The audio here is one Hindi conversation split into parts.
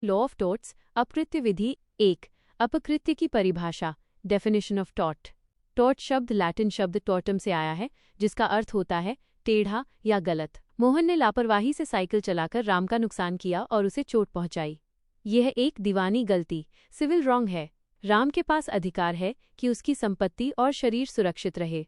लॉ ऑफ टॉर्ट्स, अपकृत्य विधि 1। अपकृत्य की परिभाषा, डेफिनेशन ऑफ टॉर्ट। टॉर्ट शब्द लैटिन शब्द टॉर्टम से आया है, जिसका अर्थ होता है टेढ़ा या गलत। मोहन ने लापरवाही से साइकिल चलाकर राम का नुकसान किया और उसे चोट पहुंचाई। यह एक दीवानी गलती, सिविल रॉन्ग है। राम के पास अधिकार है कि उसकी संपत्ति और शरीर सुरक्षित रहे।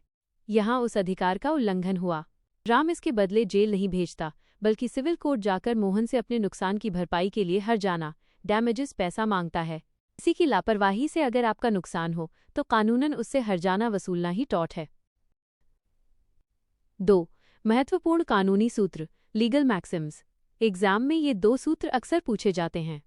यहाँ उस अधिकार का उल्लंघन हुआ। राम इसके बदले जेल नहीं भेजता, बल्कि सिविल कोर्ट जाकर मोहन से अपने नुकसान की भरपाई के लिए हर्जाना, डैमेजेस पैसा मांगता है। किसी की लापरवाही से अगर आपका नुकसान हो तो कानूनन उससे हर्जाना वसूलना ही टॉर्ट है। 2. महत्वपूर्ण कानूनी सूत्र, लीगल मैक्सिम्स। एग्जाम में ये 2 सूत्र अक्सर पूछे जाते हैं।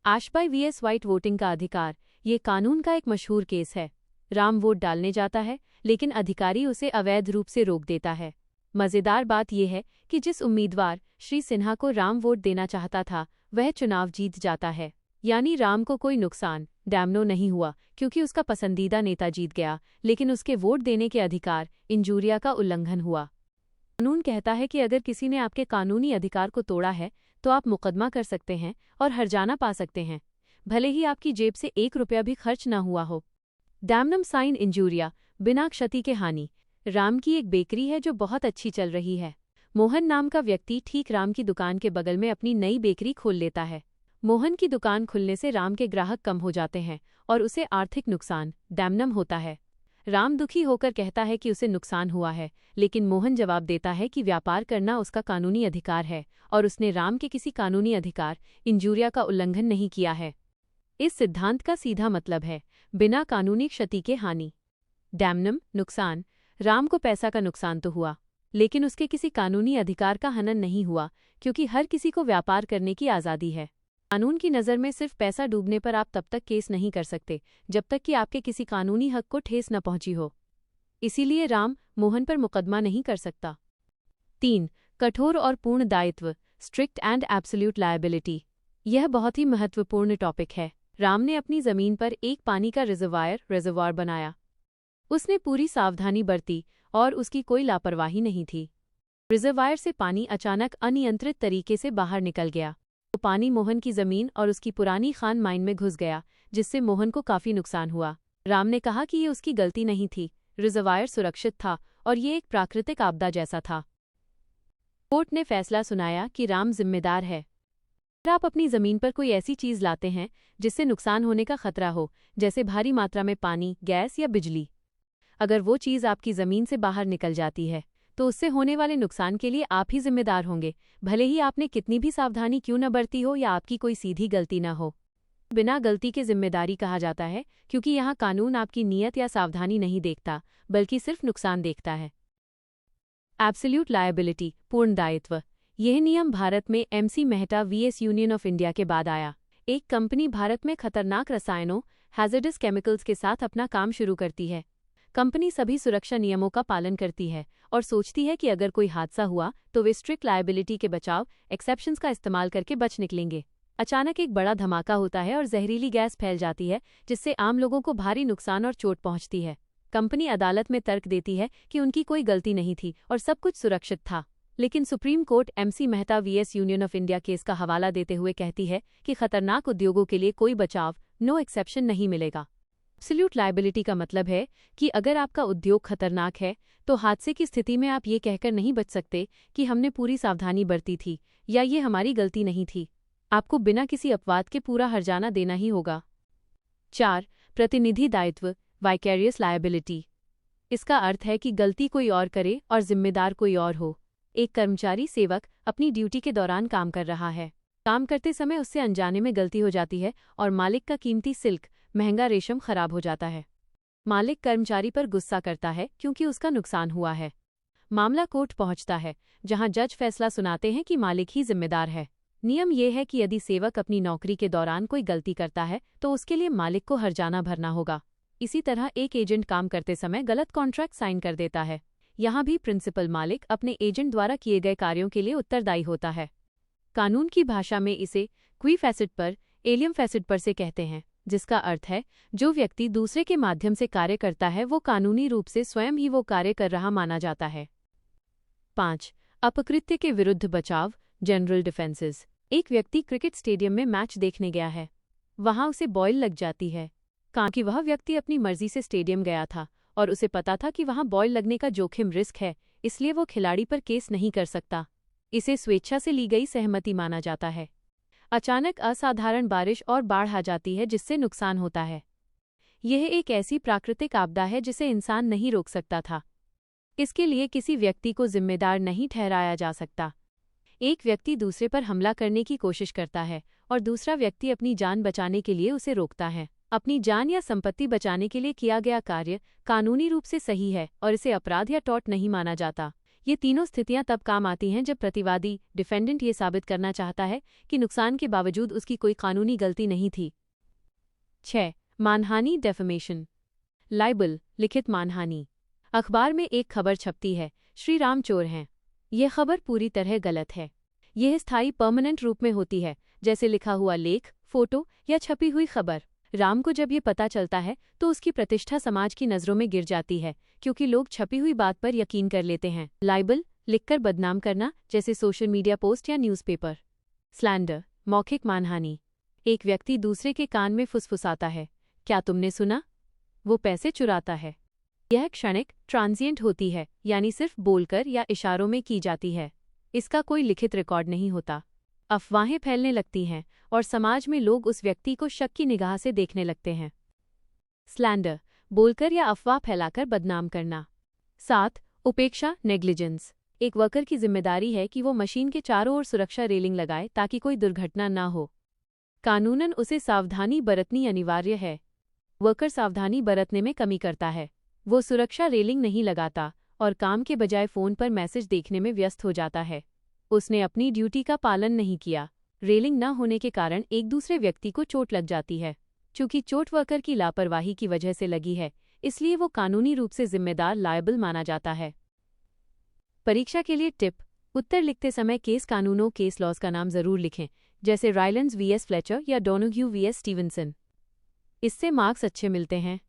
आशबाई वीएस वाइट वोटिंग का अधिकार, ये कानून का एक मशहूर केस है। राम वोट डालने जाता है, लेकिन अधिकारी उसे अवैध रूप से रोक देता है। मजेदार बात यह है कि जिस उम्मीदवार श्री सिन्हा को राम वोट देना चाहता था, वह चुनाव जीत जाता है। यानी राम को कोई नुकसान, डैमनो नहीं हुआ, क्योंकि उसका पसंदीदा नेता जीत गया, लेकिन उसके वोट देने के अधिकार, इंजूरिया का उल्लंघन हुआ। कानून कहता है कि अगर किसी ने आपके कानूनी अधिकार को तोड़ा है, तो आप मुकदमा कर सकते हैं और हर्जाना पा सकते हैं, भले ही आपकी जेब से 1 रुपया भी खर्च न हुआ हो। डैमनम साइन इंजूरिया, बिना क्षति के हानि। राम की एक बेकरी है जो बहुत अच्छी चल रही है। मोहन नाम का व्यक्ति ठीक राम की दुकान के बगल में अपनी नई बेकरी खोल लेता है। मोहन की दुकान खुलने से राम के ग्राहक कम हो जाते हैं और उसे आर्थिक नुकसान, डैमनम होता है। राम दुखी होकर कहता है कि उसे नुकसान हुआ है, लेकिन मोहन जवाब देता है कि व्यापार करना उसका कानूनी अधिकार है और उसने राम के किसी कानूनी अधिकार, इंजूरिया का उल्लंघन नहीं किया है। इस सिद्धांत का सीधा मतलब है बिना कानूनी क्षति के हानि। डैमनम, नुकसान। राम को पैसा का नुकसान तो हुआ, लेकिन उसके किसी कानूनी अधिकार का हनन नहीं हुआ, क्योंकि हर किसी को व्यापार करने की आज़ादी है। कानून की नज़र में सिर्फ पैसा डूबने पर आप तब तक केस नहीं कर सकते जब तक कि आपके किसी कानूनी हक को ठेस न पहुंची हो। इसीलिए राम मोहन पर मुकदमा नहीं कर सकता। 3. कठोर और पूर्ण दायित्व, स्ट्रिक्ट एंड एब्सोल्यूट लायबिलिटी। यह बहुत ही महत्वपूर्ण टॉपिक है। राम ने अपनी जमीन पर एक पानी का रिजर्वायर बनाया। उसने पूरी सावधानी बरती और उसकी कोई लापरवाही नहीं थी। रिजर्वायर से पानी अचानक अनियंत्रित तरीके से बाहर निकल गया। तो पानी मोहन की जमीन और उसकी पुरानी खान माइन में घुस गया, जिससे मोहन को काफी नुकसान हुआ। राम ने कहा कि ये उसकी गलती नहीं थी, रिजर्वायर सुरक्षित था और ये एक प्राकृतिक आपदा जैसा था। कोर्ट ने फैसला सुनाया कि राम जिम्मेदार है। अगर आप अपनी जमीन पर कोई ऐसी चीज लाते हैं जिससे नुकसान होने का खतरा हो, जैसे भारी मात्रा में पानी, गैस या बिजली, अगर वो चीज़ आपकी ज़मीन से बाहर निकल जाती है, तो उससे होने वाले नुकसान के लिए आप ही जिम्मेदार होंगे, भले ही आपने कितनी भी सावधानी क्यों न बरती हो या आपकी कोई सीधी गलती न हो। बिना गलती के जिम्मेदारी कहा जाता है, क्योंकि यहाँ कानून आपकी नीयत या सावधानी नहीं देखता, बल्कि सिर्फ नुकसान देखता है। एब्सोल्यूट लायबिलिटी, पूर्ण दायित्व। यह नियम भारत में MC Mehta vs union of India के बाद आया। एक कंपनी भारत में खतरनाक रसायनों, हैजर्डस केमिकल्स के साथ अपना काम शुरू करती है। कंपनी सभी सुरक्षा नियमों का पालन करती है और सोचती है कि अगर कोई हादसा हुआ तो वे स्ट्रिक्ट लायबिलिटी के बचाव एक्सेप्शंस का इस्तेमाल करके बच निकलेंगे। अचानक एक बड़ा धमाका होता है और जहरीली गैस फैल जाती है, जिससे आम लोगों को भारी नुकसान और चोट पहुंचती है। कंपनी अदालत में तर्क देती है कि उनकी कोई गलती नहीं थी और सब कुछ सुरक्षित था, लेकिन supreme court MC Mehta vs union of India case का हवाला देते हुए कहती है कि खतरनाक उद्योगों के लिए कोई बचाव, नो एक्सेप्शन नहीं मिलेगा। एब्सोल्यूट लायबिलिटी का मतलब है कि अगर आपका उद्योग खतरनाक है, तो हादसे की स्थिति में आप ये कहकर नहीं बच सकते कि हमने पूरी सावधानी बरती थी या ये हमारी गलती नहीं थी। आपको बिना किसी अपवाद के पूरा हर्जाना देना ही होगा। 4. प्रतिनिधि दायित्व, वाइकेरियस लायबिलिटी। इसका अर्थ है कि गलती कोई और करे और जिम्मेदार कोई और हो। एक कर्मचारी सेवक अपनी ड्यूटी के दौरान काम कर रहा है। काम करते समय उससे अनजाने में गलती हो जाती है और मालिक का कीमती सिल्क, महंगा रेशम खराब हो जाता है। मालिक कर्मचारी पर गुस्सा करता है क्योंकि उसका नुकसान हुआ है। मामला कोर्ट पहुंचता है, जहां जज फैसला सुनाते हैं कि मालिक ही जिम्मेदार है। नियम यह है कि यदि सेवक अपनी नौकरी के दौरान कोई गलती करता है तो उसके लिए मालिक को हर्जाना भरना होगा। इसी तरह एक एजेंट काम करते समय गलत कॉन्ट्रैक्ट साइन कर देता है। यहाँ भी प्रिंसिपल मालिक अपने एजेंट द्वारा किए गए कार्यों के लिए उत्तरदायी होता है। कानून की भाषा में इसे क्वी फैसिट पर, एलियम फैसिट पर से कहते हैं, जिसका अर्थ है जो व्यक्ति दूसरे के माध्यम से कार्य करता है वो कानूनी रूप से स्वयं ही वो कार्य कर रहा माना जाता है। 5. अपकृत्य के विरुद्ध बचाव, जनरल डिफेंसेस। एक व्यक्ति क्रिकेट स्टेडियम में मैच देखने गया है। वहां उसे बॉल लग जाती है। क्योंकि वह व्यक्ति अपनी मर्जी से स्टेडियम गया था और उसे पता था कि वहां बॉल लगने का जोखिम रिस्क है, इसलिए वो खिलाड़ी पर केस नहीं कर सकता। इसे स्वेच्छा से ली गई सहमति माना जाता है। अचानक असाधारण बारिश और बाढ़ आ जाती है जिससे नुकसान होता है। यह एक ऐसी प्राकृतिक आपदा है जिसे इंसान नहीं रोक सकता था। इसके लिए किसी व्यक्ति को जिम्मेदार नहीं ठहराया जा सकता। एक व्यक्ति दूसरे पर हमला करने की कोशिश करता है और दूसरा व्यक्ति अपनी जान बचाने के लिए उसे रोकता है। अपनी जान या संपत्ति बचाने के लिए किया गया कार्य कानूनी रूप से सही है और इसे अपराध या टॉर्ट नहीं माना जाता। ये तीनों स्थितियां तब काम आती हैं जब प्रतिवादी डिफेंडेंट ये साबित करना चाहता है कि नुकसान के बावजूद उसकी कोई कानूनी गलती नहीं थी। 6. मानहानि डेफेमेशन। लाइबल, लिखित मानहानि। अखबार में एक खबर छपती है, श्री राम चोर हैं। यह खबर पूरी तरह गलत है। यह स्थायी परमानेंट रूप में होती है, जैसे लिखा हुआ लेख, फोटो या छपी हुई खबर। राम को जब ये पता चलता है तो उसकी प्रतिष्ठा समाज की नज़रों में गिर जाती है, क्योंकि लोग छपी हुई बात पर यकीन कर लेते हैं। लाइबल, लिखकर बदनाम करना, जैसे सोशल मीडिया पोस्ट या न्यूज़पेपर। स्लैंडर, मौखिक मानहानि। एक व्यक्ति दूसरे के कान में फुसफुसाता है, क्या तुमने सुना? वो पैसे चुराता है। यह क्षणिक, ट्रांजिएंट होती है, यानी सिर्फ बोलकर या इशारों में की जाती है। इसका कोई लिखित रिकॉर्ड नहीं होता। अफवाहें फैलने लगती हैं और समाज में लोग उस व्यक्ति को शक की निगाह से देखने लगते हैं। स्लैंडर, बोलकर या अफवाह फैलाकर बदनाम करना। 7. उपेक्षा, नेग्लिजेंस। एक वर्कर की जिम्मेदारी है कि वो मशीन के चारों ओर सुरक्षा रेलिंग लगाए ताकि कोई दुर्घटना न हो। कानूनन उसे सावधानी बरतनी अनिवार्य है। वर्कर सावधानी बरतने में कमी करता है। वो सुरक्षा रेलिंग नहीं लगाता और काम के बजाय फ़ोन पर मैसेज देखने में व्यस्त हो जाता है। उसने अपनी ड्यूटी का पालन नहीं किया। रेलिंग न होने के कारण एक दूसरे व्यक्ति को चोट लग जाती है। चूंकि चोट वर्कर की लापरवाही की वजह से लगी है, इसलिए वो कानूनी रूप से जिम्मेदार लायबल माना जाता है। परीक्षा के लिए टिप: उत्तर लिखते समय केस कानूनों केस लॉज का नाम जरूर लिखें, जैसे रायलेंस वीएस फ्लेचर या डोनोग्यू वीएस स्टीवनसन। इससे मार्क्स अच्छे मिलते हैं।